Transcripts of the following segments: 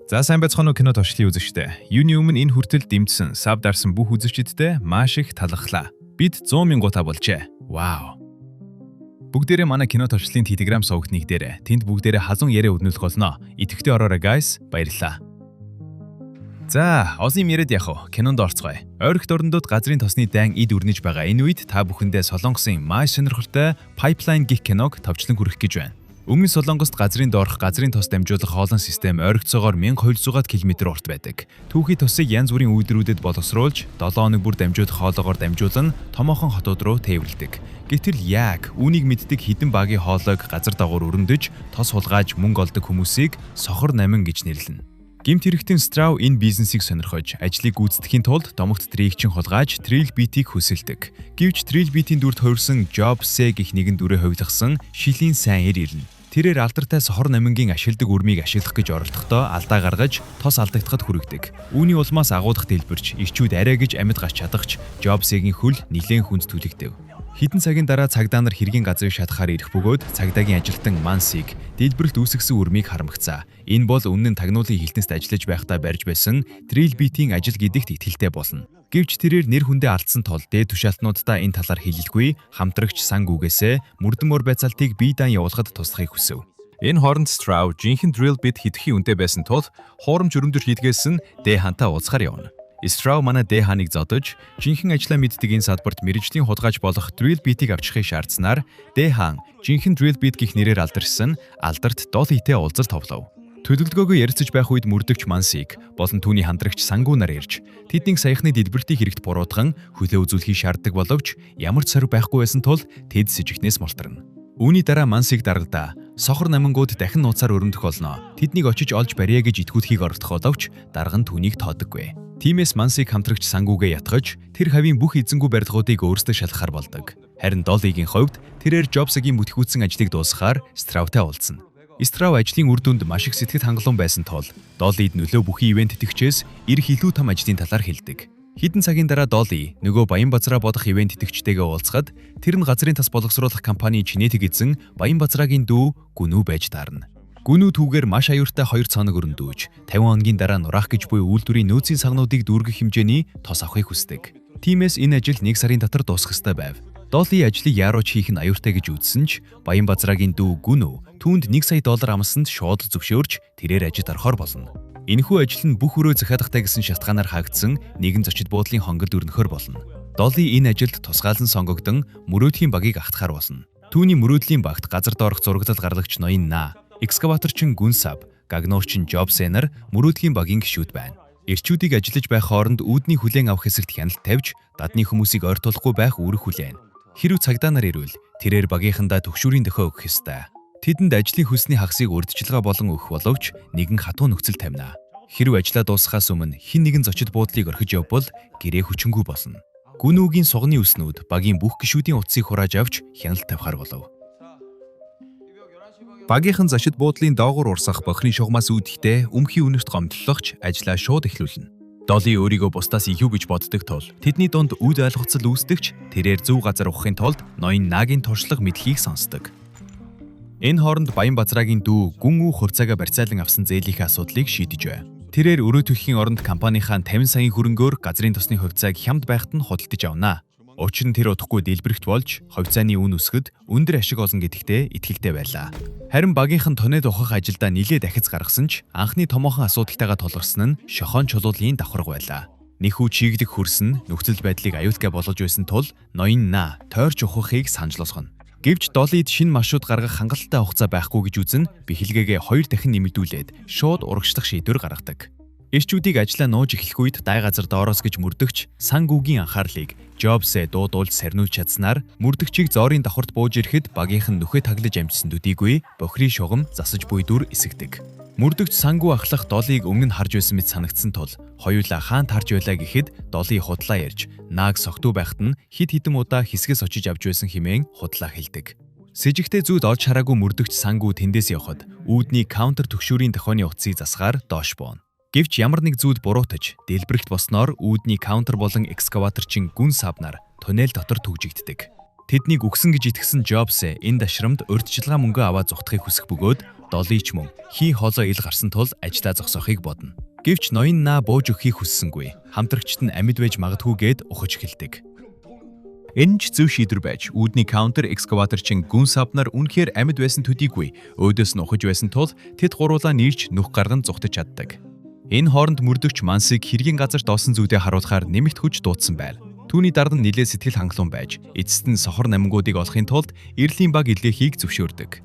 За сайн байцгаана уу кино туршлын үзэгчдээ. Юуны өмнө энэ хүртэл дэмжсэн, саб дарсан бүх үзэгчдэдээ маш их талархлаа. Бид 100 мянгуудаа болжээ. Вау. Бүгдээрээ манай кино туршлын Telegram сувагт нэгдээрэй. Тэнд бүгдээрээ хазун яриа өрнүүлэх болно. Итгэвчтэй ороорой guys. Баярлалаа. За, озын яриад яах вэ? Кинонд орцгоё. Ойрхит орндод газрын тосны дайн эд өрнөж байгаа энэ үед та бүхэндээ Солонгосын маш сонирхолтой Pipeline гэх киног товчлон хүргэх гэж байна. Өмнө Солонгост газрын доорх газрын тос дамжуулах хоолон систем ойрогцоогоор 1200 км урт байдаг. Түүхий тосыг янз бүрийн үйлдвэрүүдэд боловсруулж 7 хоног бүр дамжуулах хоолоогоор дамжуулан томоохон хотууд руу тээвэрлэдэг. Гэтэл яг үүнийг мэддэг хідэн багийн хоолойг газар дагуур өрөмдөж, тос хулгайж мөнгө олдог хүмүүсийг сохор намин гэж нэрлэнэ. Гэмт хэрэгтэн Straw энэ бизнесийг сонирхож, ажлыг гүйцэтгэхийн тулд домогт Трийг-чин хулгайж Trilbit-ийг хөсөлдөг. Гэвч Trilbit-ийн дүрд хувирсан Jobs гэх нэгэн дүрээ хувилгасан шилийн сайн эр ирнэ. Тэрээр алдартай сохор намингийн ашигладаг үрмийг ашиглах гэж оролдохдоо алдаа гаргаж тос алдагдахад хүргэдэг. Үүний улмаас агуулгах дэлбэрч ирчүүд арай гэж амьд гарч чадахч Jobs-ийн хөл нилээн хүнд түлэгдэв. Хэдэн цагийн дараа цагдаа нар хэргийн газрыг шатахаар ирэх бөгөөд цагдаагийн ажилтан Мансиг дэлбэрэлт үүсгэсэн үрмийг харамгацаа. Энэ бол өмнө нь тагнуулын хилтэнст ажиллаж байхдаа барьж байсан Trilbit-ийн ажил гэдэгт итгэлтэй болно. Гэвч тэрээр нэр хүндээ алдсан тул дээд тушаалтнуудаа энэ талаар хэлэлгүй хамтрагч сан гүгээсээ мөрдөн мөр байцаалтыг бие даан явуулахад туслахыг хүсэв. Энэ хооронд Straw жинхэнэ Trilbit хитгэхийн үнэтэй байсан тул хуурамч өрөмдөр шийдгээсэн Дэхантай уулзахаар явна. Straw манай Дэханыг зодож жинхэнэ ажлаа мэддэг энэ садбарт мэргэжлийн хулгайч болох Trilbit-ийг авчихыг шаардсанаар Дэхан жинхэнэ Trilbit гэх нэрээр алдаршсан алдарт Dolly-тэй уулзалт товлов. Төлөвлөгөөгөө ярилцаж байх үед мөрдөгч Мансиг болон түүний хамтрагч Сангу нар ирж тэднийг саяхны дэлбэртийн хэрэгт буруутган хөлөө үзүүлэхийг шаарддаг боловч ямар ч сорив байхгүй байсан тул тэд сэжигнээс мултарна. Үүний дараа Мансиг дарагдаа сохор намингууд дахин нууцаар өрөмдөх болно. Тэднийг очиж олж барья гэж итгүүлэхийг оролдох боловч дарга нь түүнийг тоодоггүй. Тиймээс Мансиг хамтрагч Сангугээ ятгаж тэр хавийн бүх эзэнгүй барилгуудыг өөрсдөө шалгахаар болдог. Харин Dolly-гийн хувьд тэрээр Jobs-гийн бүтэхүүцсэн ажлыг дуусгахаар Straw-тай уулзна. Straw ажлын үр дүнд маш их сэтгэл хангалуун байсан тул Dolly-д нөлөө бүхий ивент итгэгчээс ирэх илүү том ажлын талаар хэлдэг. Хэдэн цагийн дараа Dolly нөгөө Баянбазараа бодох ивент итгэгчтэйгээ уулзахад тэр нь газрын тас боловсруулах компани Чинэтиг эзэн Баянбазараагийн дүү Гүнүү байж таарна. Гүнүү түүгээр маш аюуртай 2 цоног өрөндөөж 50 хоногийн дараа нураах гэж буй үйлдвэрийн нөөцийн сагнуудыг дүүргэх хэмжээний тос авахыг хүсдэг. Тиймээс энэ ажил 1 сарын дотор дуусах ёстой байв. Dolly ажлыг яарууч хийх нь аюуртай гэж үзсэн ч Баянбазараагийн дүү Гүнүү түүнд $1 сая амсанд шууд зөвшөөрч тэрээр ажид орохоор болно. Энэхүү ажил нь бүх өрөө захиадахтай гэсэн шалтгаанаар хаагдсан нэгэн зочид буудлын хонгод өрнөхөр болно. Dolly энэ ажилд тусгаалan сонгогдсон мөрөөдлийн багийг ахтахаар болно. Түүний мөрөөдлийн багт газар доорх зураглал гаргалагч ноён На, экскаваторчин Гүнсав, гагнуурчин Jobs нар мөрөөдлийн багийн гишүүд байна. Ирчүүдийг ажиллаж байх хооронд үүдний хүлээн авах хэсэгт хяналт тавьж дадны хүмүүсийг ойртуулахгүй байх үүрэг хүлээн. Хэрв цагдаа нар ирвэл тэрээр багийнхандаа төгшүүрийн дохио өгөх ёстой. Тэдэнд ажлын хөлсний хагасыг урьдчилгаа болон өгөх боловч нэгэн хатуу нөхцөл тавина. Хэрв ажлаа дуусгахаас өмнө хэн нэгэн зочид буудлыг орхиж явбал гэрээ хүчингүй болно. Гүнүүгийн сугны үснүүд багийн бүх гишүүдийн утсыг хурааж авч хяналт тавихаар болов. Багийнхан зочид буудлын доогуур урсах бохирын шугамаас үүдэхдээ өмхийн үнэрт гомдлохч ажлаа шууд эхлүүлнэ. Dolly өөрийгөө бусдаас илүү гэж боддог тул тэдний дунд үд ойлгоцол үүсдэгч тэрээр зөв газар ухахын тулд ноён Нагийн туршлага мэдлэгийг сонсдог. Энэ хооронд Баянбазараагийн дүү Гүн хурцаага барьцаалан авсан зээлийнхээ асуудлыг шийдэж байв. Тэрээр өрөө төлөхийн оронд компанийнхаа 50 саяын хөрөнгөөр газрын тосны хувьцааг хямд байхад нь худалдаж авнаа. Учир нь тэр удахгүй дэлбэрэгт болж хувьцааны үн өсгөд өндөр ашиг олно гэдэгтээ итгэлтэй байлаа. Харин багийнхан тоноод ухах ажилдаа нилээ дахиц гаргасан ч анхны томоохон асуудалтайгаа тулгарсан нь шохон чулуулын давхарга байлаа. Нэхүү чиглэг хөрсөн нөхцөл байдлыг аюултай болгож байсан тул ноён На тойрч ухахыг санал болгоно. Гэвч Dolly-д шинэ маршрут гаргах хангалттай хугацаа байхгүй гэж үзэн бэхэлгээгээ 2 дахин нэмэгдүүлээд шууд урагшлах шийдвэр гаргадаг. Ирчүүдийг ажлаа нууж эхлэх үед дай газар доороос гэж мөрдөгч Сангугийн анхаарлыг Jobs-ээ дуудуулж сарниулж чадсанаар мөрдөгчийг зоорын давхарт бууж ирэхэд багийнхан нөхөө таглаж амжсан төдийгүй бохирын шугам засаж буй дүр эсэгдэг. Мөрдөгч Сангу ахлах Dolly-г өмнө нь харж байсан мэт санагдсан тул хоёулаа хаант харж байлаа гэхэд Dolly худлаа ярьж Нааг согтуу байхад нь хид хідэн удаа хэсгээс очиж авч байсан хэмээн худлаа хэлдэг. Сэжигтэй зүйд олж хараагүй мөрдөгч Сангу тэндээс явхад үүдний каунтер төгшүүрийн дохионы утсыг засгаар доош бууна. Гэвч ямар нэг зүйд буруутаж дэлбэрэгт босноор үүдний каунтер болон экскаваторчин Гүн Сав нар туннель дотор түгжигддэг. Тэднийг үгсэн гэж итгэсэн Jobs энэ дашрамд урьдчилгаа мөнгө аваад зогтохыг хүсэх бөгөөд Dolly ч мөн хий хоолой ил гарсан тул ажлаа зогсоохыг бодно. Гэвч ноён наа бууж өгөхийг хүссэнгүй. Хамтрагчид нь амьд байж магадгүй гэд ухаж эхэлдэг. Энэ ч зөв шийдвэр байж үүдний counter excavator-чин гүн савнаар үнэхээр амьд байсан төдийгүй өөдөөс нь ухаж байсан тул тэд гуруулаа нийлж нүх гарган зүхтэж чаддаг. Энэ хооронд мөрдөгч Мансыг хэргийн газар доосон зүйдээ харуулахаар нэмэгт хүч дуудсан байл. Түүний дардан нилээ сэтгэл хангалуун байж эцэст нь сохор намингуудыг олохын тулд эрлийн баг илгээхийг зөвшөөрдөг.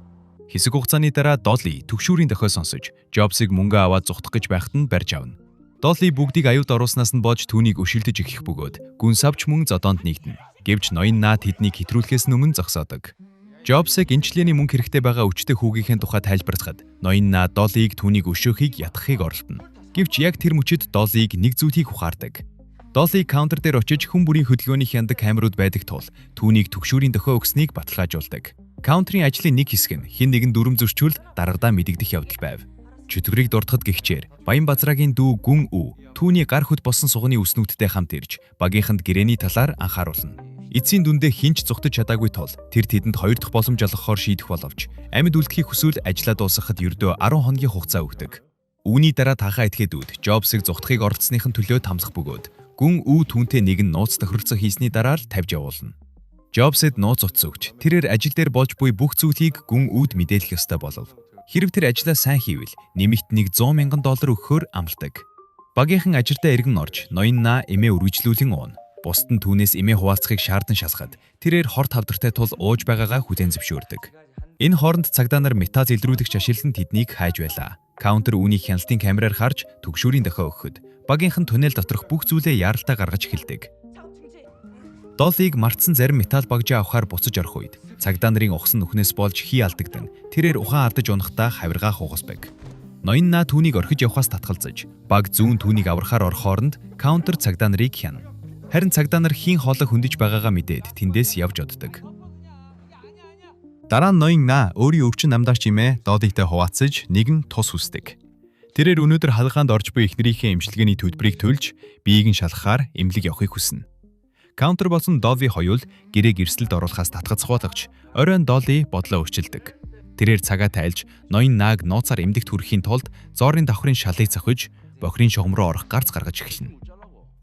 Хэсэг хугацааны дараа Dolly түгшүүрийн дохио сонсож Jobs-ыг мөнгө аваад зүхтах гэж байхад нь барьж авна. Dolly бүгдийг аюулд оруулснаас нь болж түүнийг өшилдөж эхлэх бөгөөд гүн савч мөн зодоонд нэгдэнэ. Гэвч ноён наа тэднийг хэтрүүлэхээс өмнө зогсоодог. Jobs-ыг эмчилгээний мөнгө хэрэгтэй байгаа өвчтөе хүүгийнхээ тухай тайлбарлахад ноён наа Dolly-г түүнийг өшөөхийг ятгахыг оролдоно. Гэвч яг тэр мөчид Dolly-г нэг зүйлийг ухаардаг. Dolly counter дээр очиж хүн бүрийн хөдөлгөөний хяндаг камерууд байдаг тул түүнийг түгшүүрийн дохио өгснийг баталгаажуулдаг. Counter-ийн ажлын нэг хэсэг нь хэн нэгэн дүрм зөрчүүл дарагдаа мэдэгдэх явдал байв. Чөтгөрийг дуртахад гихчээр Баянбазраагийн дүү Гүн Үу түүний гар хөт болсон суганы үснүүдтэй хамт ирж багийнханд гэрээний талаар анхааруулна. Эцсийн дүндээ хинч зүхтэж чадаагүй тул тэр тэдэнд 2 дахь боломж олгохоор шийдэх боловч амьд үлдэхийг хүсвэл ажлаа дуусгахад ердөө 10 хоногийн хугацаа өгдөг. Үүний дараа таахаа этгээдүүд Jobs-ыг зүхтахыг оролцсныхын төлөө тамсах бөгөөд Гүн Үу түүнтэй нэгэн нууц тохиролцох хийсний дараа л тавьж явуулна. Jobs-д нууц утас өгч тэрээр ажил дээр болж буй бүх зүйлийг Гүн Үуд мэдээлэх ёстой болов. Хэрв тэр ажлаа сайн хийвэл нэмэгт нэг $100,000 өгөхөөр амлдаг. Багийнхан ажилдаа эргэн орж ноён наа эмээ үргэлжлүүлэн уuna. Бусд нь түүнээс эмээ хуваалцахыг шаардан шалгахад тэрээр хор тавдартай тул ууж байгаагаа хүлээн зөвшөөрдөг. Энэ хооронд цагдаа нар метал илрүүлэгч ашиглан тэднийг хайж байлаа. Counter үүнийг хяналтын камераар харж түгшүүрийн дохио өгөхөд багийнхан туннель доторх бүх зүйлээ яаралтай гаргаж эхэлдэг. Dolly-г мартсан зарим металл багжаа авахаар буцаж орох үед цагдаа нарын ухсан нүхнээс болж хий алдагдан тэрээр ухаан ардаж унахдаа хавиргаах угасбэг. Ноён наа түүнийг орхиж явахаас татгалзаж баг зүүн түүнийг аврахаар орох хооронд Counter цагдаа нарыг хяна. Харин цагдаа нар хийн хоолой хөндөж байгаагаа мэдээд тэндээс явж оддог. Дараа нь ноён наа өөрийн өвчин намдаач имээ Dolly-тэй хуваацаж нэгэн тус хүсдэг. Тэрээр өнөөдөр халгаанд орж буй эхнэрийнхээ эмчилгээний төлбөрийг төлж биеийг нь шалгахаар эмнэлэг явахыг хүснэ. Counter болсон Dolly хоёул гэрээг эрсдэлд оруулахаас татгацхуулагч оройн Dolly бодлоо өөрчилдөг. Тэрээр цагаа тайлж ноён нааг нууцаар эмдэгт хүрэхийн тулд зоорын давхрын шалыг цохиж бохирын шугам руу орох гарц гаргаж эхэлнэ.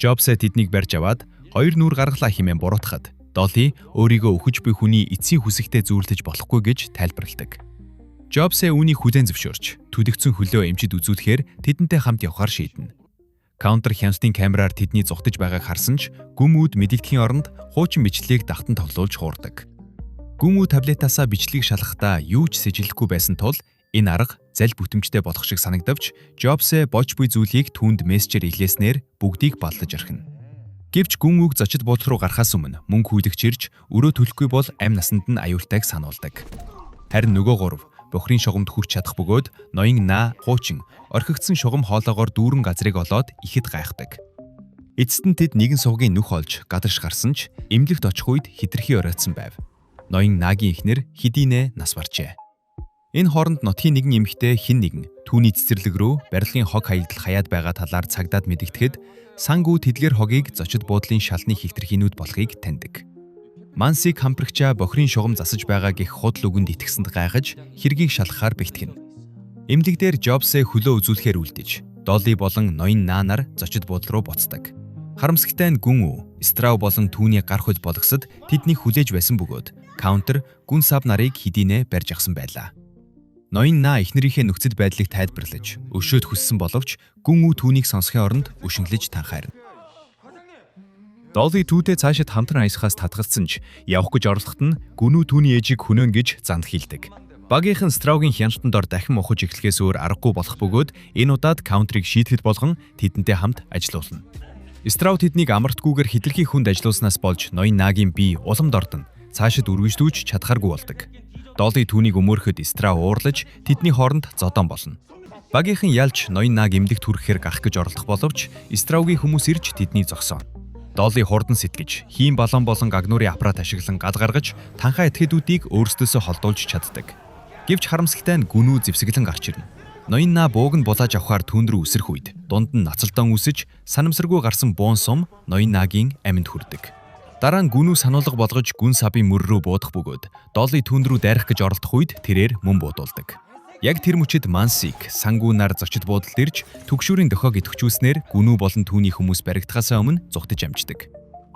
Jobs тэднийг барьж аваад хоёр нүур гаргалаа хэмээн буруутахад Dolly өөрийгөө өхөж буй хүний эцсийн хүсэгтээ зүйрлэж болохгүй гэж тайлбарладаг. Jobs үүнийг хүлээн зөвшөөрч түлэгцэн хөлөө эмчид үзүүлэхээр тэдэнтэй хамт явахаар шийднэ. Counter хяналтын камераар тэдний зүхтэж байгааг харсан ч Гүн Үуд мэдэгдэхийн оронд хуучин бичлэгийг давтан тоглуулж хуурдаг. Гүн Үу таблетаасаа бичлэгийг шалгахдаа юу ч сэжилэхгүй байсан тул энэ арга зал бүтэмжтэй болох шиг санагдавч Jobs бож буй зүйлийг түүнд мессежээр илгээснээр бүгдийг баллаж орхино. Гэвч Гүн Үуг зочид буудлын руу гарахаас өмнө мөнгө хүлэгч ирж өрөө төлөхгүй бол амь насанд нь аюултайг сануулдаг. Харин нөгөө гурав бохирын шугамд хүрч чадах бөгөөд ноён наа хуучин орхигдсан шугам хоолоогоор дүүрэн газрыг олоод ихэд гайхдаг. Эцэст нь тэд нэгэн сувгийн нүх олж гадарш гарсан ч эмнэлэгт очих үед хитрхи оройтсон байв. Ноён наагийн эхнэр Хидинэ нас баржээ. Энэ хооронд нутгийн нэгэн эмэгтэй хэн нэгэн түүний цэцэрлэг рүү барилгын хог хаягдал хаяад байгаа талаар цагдаад мэдэгдэхэд Сангүү тэдгээр хогийг зочид буудлын шалны хилтерхиинүүд болохыг таньдаг. Мансыг хамтрагчаа бохирын шугам засаж байгаа гэх худал үгэнд итгэсэнд гайхаж хэргийг шалгахаар бэлтгэн. Эмнэлэг дээр Jobs хөлөө үзүүлэхээр үлдэж Dolly болон ноён наанаар зочид буудлын руу буцдаг. Харамсалтай нь Гүн Үу Страу болон түүний гар хөл болгосод тэднийг хүлээж байсан бөгөөд Counter гүн сав нарыг Хидинэ барьж агсан байлаа. Ноён наа эхнэрийнхээ нөхцөл байдлыг тайлбарлаж өшөөд хүссэн боловч Гүн Үу түүнийг сонсохын оронд өшинглэж танхаарна. Dolly түүтэй цаашид хамтран аясахаас татгалцсан ч явах гэж орлоход нь Гүн Үу түүний ээжийг хөнөөн гэж занд хийлдэг. Багийнхан Страугийн хяналтанд ор дахин ухаж эхлэхээс өөр аргагүй болох бөгөөд энэ удаад Counter-ыг шийдэхэд болгон тэдэнтэй хамт ажиллуулна. Страу тэднийг амралтгүйгээр хитрхи хүнд ажиллуулснаас болж ноён наагийн бие уламд ордон цаашид үргэлжлүүлж чадхааргүй болдог. Dolly түүнийг өмөөрөхөд Страу уурлаж тэдний хооронд зодон болно. Багийнхан ялж ноён нааг эмнэлэгт хүрэхээр гарах гэж оролдох боловч Страугийн хүмүүс ирж тэднийг зогсооно. Dolly хурдан сэтгэж, хийм балон болон агнуурын аппарат ашиглан гал гаргаж танхаа этгээдүүдийг өөрсдөөсөө холдуулж чаддаг. Гэвч харамсалтай нь Гүн Үу зэвсэглэн гарч ирнэ. Ноён наа бууг нь булааж авахаар түүн рүү үсрэх үед дунд нь нацалдон үсэж санамсаргүй гарсан буун сум ноён наагийн аминд хүрдэг. Дараа нь гүнүү сануулга болгож гүн сабын мөр рүү буудах бөгөөд Долли түүн рүү дайрах гэж оролдох үед тэрээр мөн буудуулдаг. Яг тэр мөчид Мансиг сангүүнаар зочид буудалд ирж түгшүүрийн дохиог идэвхжүүлснээр гүнүү болон түүний хүмүүс баригдахаасаа өмнө зугтаж амждаг.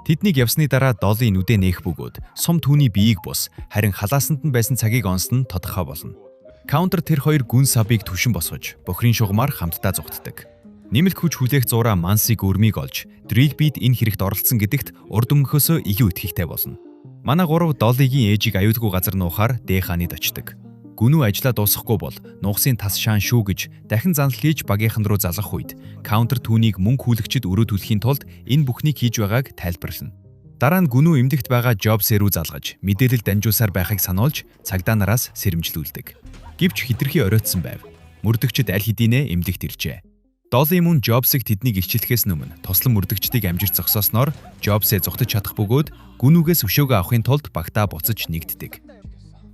Тэднийг явсны дараа Долли нүдэ нээх бөгөөд сум түүний биеийг бус харин халаасанд нь байсан цагийг онсон тодорхой болно. Каунтер тэр хоёр гүн сабыг түшин босгож бохирын шугамар хамтдаа зугтдаг. Нэмэлт хүч хүлээх зураа Мансиг өрмийг олж Дригбид энэ хэрэгт оролцсон гэдэгт урд өмнөхөөсөө илүү итгэхтэй болно. Манай гурав Доллигийн ээжийг аюулгүй газар нуухаар Дэханид очдог. Гүнүү ажлаа дуусгахгүй бол нугсын тас шаан шүү гэж дахин занал хийж багийнхан руу залгах үед Каунтер түүнийг мөнгө хүлэгчид өрөө төлөхийн тулд энэ бүхнийг хийж байгааг тайлбарлана. Дараа нь гүнүү эмдэгт байгаа Джобс рүү залгаж мэдээлэл дамжуулсаар байхыг сануулж цагдаа нараас сэрэмжлүүлдэг. Гэвч хитрхи оройтсон байв. Мөрдөгчд аль хэдийнэ эмдэгт иржээ. Долли мөн Джобсыг тэднийг илчлэхээс өмнө тослон мөрдөгчдийг амжиж зогсоосноор Джобсээ зүгтэж чадах бөгөөд гүнүүгээс өшөөгөө авахын тулд багтаа буцаж нэгддэг.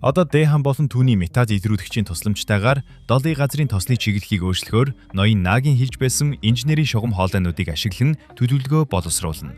Одоо Дэхан болон түүний метаз илрүүлэгчийн тусламжтайгаар Долли газрын тослын чиглэлийг өөрчлөхөөр ноён Нагийн хийж байсан инженерийн шугам хоолойнуудыг ашиглан төлөвлөгөө боловсруулна.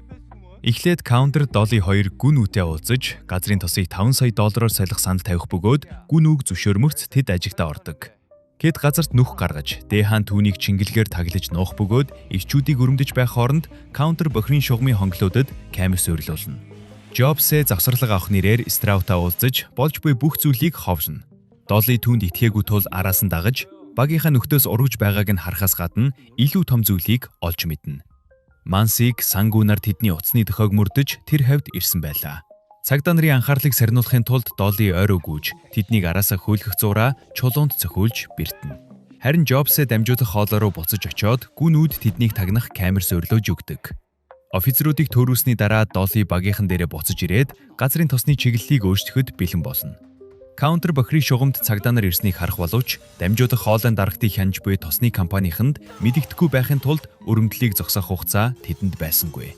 Эхлээд Каунтер Долли хоёр гүн үүтэй уулзаж газрын тосыг $5 сая солих санал тавих бөгөөд гүн үг зөвшөөрмөгц тэд ажигтаа ордог. Гэт газарт нүх гаргаж Дэхан түүнийг чингэлгээр таглаж нуух бөгөөд ирчүүдийг өрөмдөж байх хооронд Каунтер бохирын шугамын хонглуудад камер суйрлуулна. Джобсээ завсарлага авах нэрээр Страутаа уулзаж болж буй бүх зүйлийг ховшно. Долли түүнд итгээгүй тул араас нь дагаж багийнхаа нөхдөөс урвж байгааг нь харахаас гадна илүү том зүйлийг олж мэднэ. Мансиг сангүүнаар тэдний утасны дохиог мөрдөж тэр хавьд ирсэн байлаа. Цагдаа нарын анхаарлыг сарниулахын тулд Долли ойроо гүйж тэднийг араасаа хөөлгөх зураа чулуунд цохиулж бэртэнэ. Харин Джобсээ дамжуулах хоолой руу буцаж очиод гүнүүд тэднийг тагнах камер суйрлуулж өгдөг. Офицеруудыг төөрүүлсний дараа Долли багийнхан дээрээ буцаж ирээд газрын тосны чиглэлийг өөрчлөхөд бэлэн болно. Каунтер бохирын шугамд цагдаа нар ирснийг харах боловч дамжуулах хоолойн дарагтыг хянж буй тосны компанийханд мэдэгдэхгүй байхын тулд өрөмдлийг зогсоох хугацаа тэдэнд байсангүй.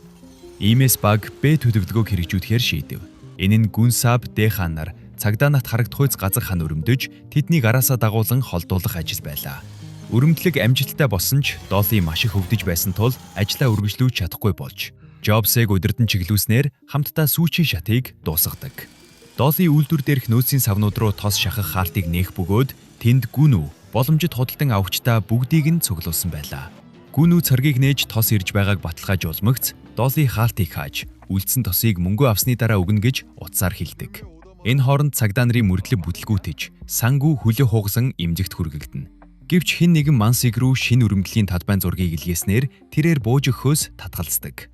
Иймээс баг Б төлөвлөгөөг хэрэгжүүлэхээр шийдэв. Энэ нь гүн саб Дэхан нар цагдаа нарт харагдахуйц газар хан өрөмдөж тэднийг араасаа дагуулan холдуулах ажил байлаа. Өрөмдлөг амжилттай болсон ч Долли маш их өвдөж байсан тул ажлаа үргэлжлүүлж чадахгүй болж Джобсыг удирдан чиглүүлснээр хамтдаа сүүчийн шатыг дуусгадаг. Долли үйлдвэр дээрх нөөцийн савнууд руу тос шахах хаалтыг нээх бөгөөд тэнд гүнүү боломжит худалдан авагчдаа бүгдийг нь цуглуулсан байлаа. Гүнүү царгийг нээж тос ирж байгааг баталгааж улмагц Долли хаалтыг хааж үлдсэн тосыг мөнгө авсны дараа өгнө гэж утсаар хэлдэг. Энэ хооронд цагдаа нарын мөрдлөг бүтлгүүтэж сангүү хөлөө хугасан эмзэгт хүргэгдэнэ. Гэвч хэн нэгэн Мансиг рүү шинэ өрөмдлийн талбайн зургийг илгээснээр тэрээр бууж өгөхөөс татгалздаг.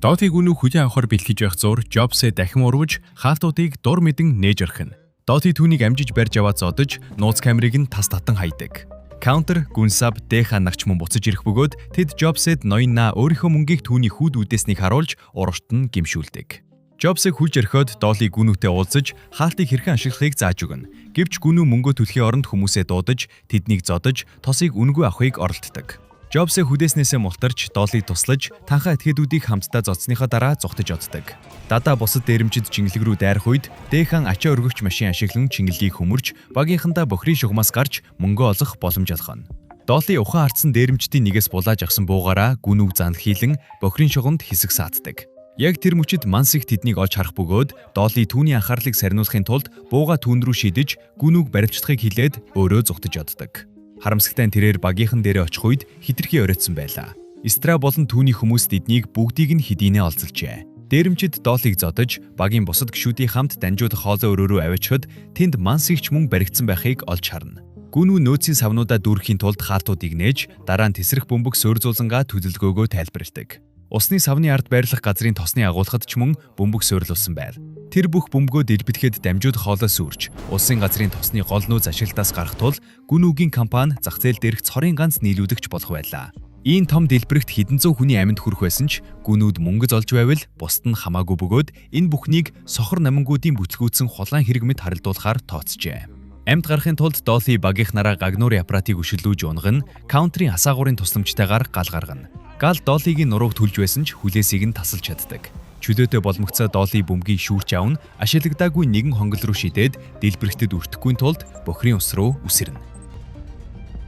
Долли гүнүү хүлээн авахар бэлтгэж байх зур Джобсээ дахин урвж хаалтуудыг дур мэдэн нээж орхино. Долли түүнийг амжиж барьж аваад зодож нууц камерыг нь тас татан хайдаг. Каунтер гүнсаб Дэхан нарч мөн буцаж ирэх бөгөөд тэд Джобсэд ноённаа өөрийнхөө мөнгийг түүний хүүд үдээснийг харуулж урагшд нь гимшүүлдэг. Джобсыг хүлж орхиод Долли гүнүүтэй уулзаж хаалтыг хэрхэн ашиглахыг зааж өгнө. Гэвч гүнүү мөнгө төлөхийн оронд хүмүүсээ дуудаж тэднийг зодож тосыг үнэгүй авахыг оролддог. Джобсээ хүдээснээсээ мултарч Доллиг туслаж танхаа этгээдүүдийг хамтдаа зодсныхаа дараа зүгтэж оддог. Дадаа бусад дээрэмчид чингэлэг рүү дайрах үед Дэхан ачаа өргөгч машин ашиглан чингэлгийг хөмөрч багийнхандаа бохирын шугамаас гарч мөнгө олох боломж олгоно. Долли ухаан хартсан дээрэмчдийн нэгээс булааж авсан буугаараа гүнүүг занал хийлэн бохирын шугамд хэсэг сааддаг. Яг тэр мөчид Мансиг тэднийг олж харах бөгөөд Долли түүний анхаарлыг сарниулахын тулд бууга түүн рүү шидэж гүнүүг баривчдахыг хэлээд өөрөө зүгтэж оддог. Харамсалтай нь тэрээр багийнхан дээрээ очих үед хитрхи оройтсон байлаа. Стра болон түүний хүмүүс тэднийг бүгдийг нь хэдийнэ олзолжээ. Дээрэмчид Доллиг зодож багийн бусад гишүүдийн хамт дамжуулах хоолой өрөө рүү авчихэд тэнд Мансигч мөн баригдсан байхыг олж харна. Гүнүү нөөцийн савнуудаа дүүрэхийн тулд хаалтуудыг нээж дараа нь тесрэх бөмбөг суурьзуулангаа төлөвлөгөөгөө тайлбарладаг. Усны савны ард байрлах газрын тосны агуулгад ч мөн бөмбөг суурьлуулсан байв. Тэр бүх бөмбөгөө дэлбэтгэхэд дамжуулах хоолой сүрж, улсын газрын тосны гол нөөц ашиглалтаас гарах тул гүнүүгийн компани зах зээл дээрх цорын ганц нийлүүлэгч болох байлаа. Ийм том дэлбэрэгт хэдэн зуун хүний амьд хүрэх байсан ч гүнүүд мөнгө золж байвал бусд нь хамаагүй бөгөөд энэ бүхнийг сохор намингуудын бүтлгүүцсэн хулгайн хэрэг мэт харилдуулахаар тооцжээ. Амьд гарахын тулд Долли багийнхнараа гагнуурын аппаратыг өшөлөөж унган каунтрийн асаагуурын тусламжтайгаар гал гаргана. Гал Доллигийн нурууг түлж байсан ч хүлээсийг нь тасалж чаддаг. Чөлөөтэй болмогцоо Долли бөмбөгийг шүүрч авна, ашиглагдаагүй нэгэн хонгол руу шидээд дэлбэрэгтэд өртөхгүй тулд бохирын ус руу үсэрнэ.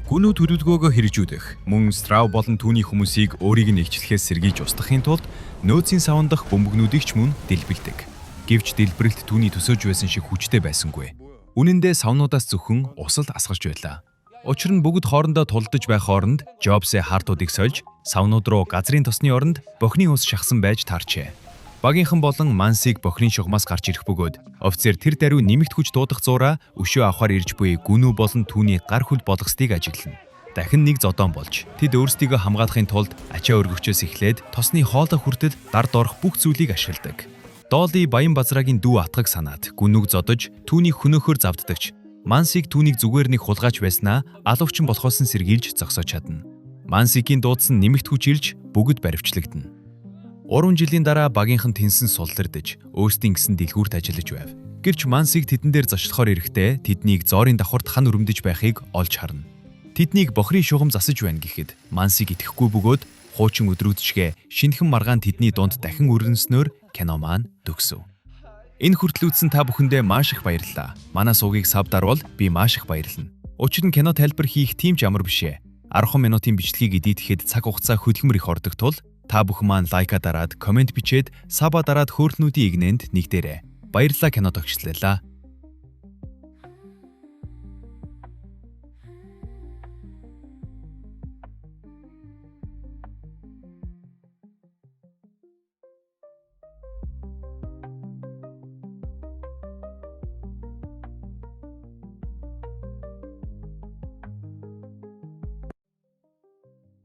Гүнүү төлөвлөгөөгөө хэрэгжүүлэх, мөн Страв болон түүний хүмүүсийг өөрийг нь илчлэхээс сэргийлж устгахын тулд нөөцийн савн дахь бөмбөгнүүдийг ч мөн дэлбэлдэг. Гэвч дэлбэрэлт түүний төсөөж байсан шиг хүчтэй байсангүй. Үнэн дээр савнуудаас зөвхөн усал асгарч байлаа. Учир нь бүгд хоорондоо тулдаж байх хооронд Жобсээ хартуудыг сольж савнууд руу газрын тосны оронд бохны ус шахсан байж таарчээ. Багийнхан болон Мансиг бохрын шугамаас гарч ирэх бөгөөд офицер тэр даруй нэмэгт хүч дуудах зуураа өшөө авахар ирж буй Гүнүү болон түүний гар хүл болгосныг ажиглана. Дахин нэг зодон болж тэд өөрсдийгөө хамгаалахын тулд ачаа өргөгчөөс эхлээд тосны хоолой хүртэл дард орох бүх зүйлийг ашигладаг. Долли баян базраагийн дүү атгаг санаад Гүнүүг зодож түүнийг хөнөөхөөр завддагч. Мансиг түүнийг зүгээр нэг хулгайч байснаа алуучсан болохоос нь сэргийлж зогсоож чадна. Мансигийн дуудсан нэмэгт хүч ирж бүгд баривчлагдана. 3 жилийн дараа багийнхан тэнсэн суллардж өөрсдийн гэсэн дэлгүүрт ажиллаж байв. Гэвч Мансиг тэдэн дээр зочлохоор ирэхдээ тэднийг зоорын давхарт хан өрөмдөж байхыг олж харна. Тэднийг бохрын шугам засаж байна гэхэд Мансиг итгэхгүй бөгөөд хуучин өдрүүдчгээ шинэхэн маргаан тэдний дунд дахин өрнөснөөр кино маань төгсөв. Энэ хүртэл үзсэн та бүхэндээ маш их баярлалаа. Манай суугийг сав дарвал би маш их баярлана. Учир нь кино тайлбар хийх тийм ч амар бишээ. 10 минутын бичлэгийг эдитэхэд цаг хугацаа хөдөлмөр их ордог тул та бүхэн маань лайка дараад, комент бичээд, саба дараад хөөртнүүдийн игнэнд нэгдээрэй. Баярлалаа кино тогтчлаа.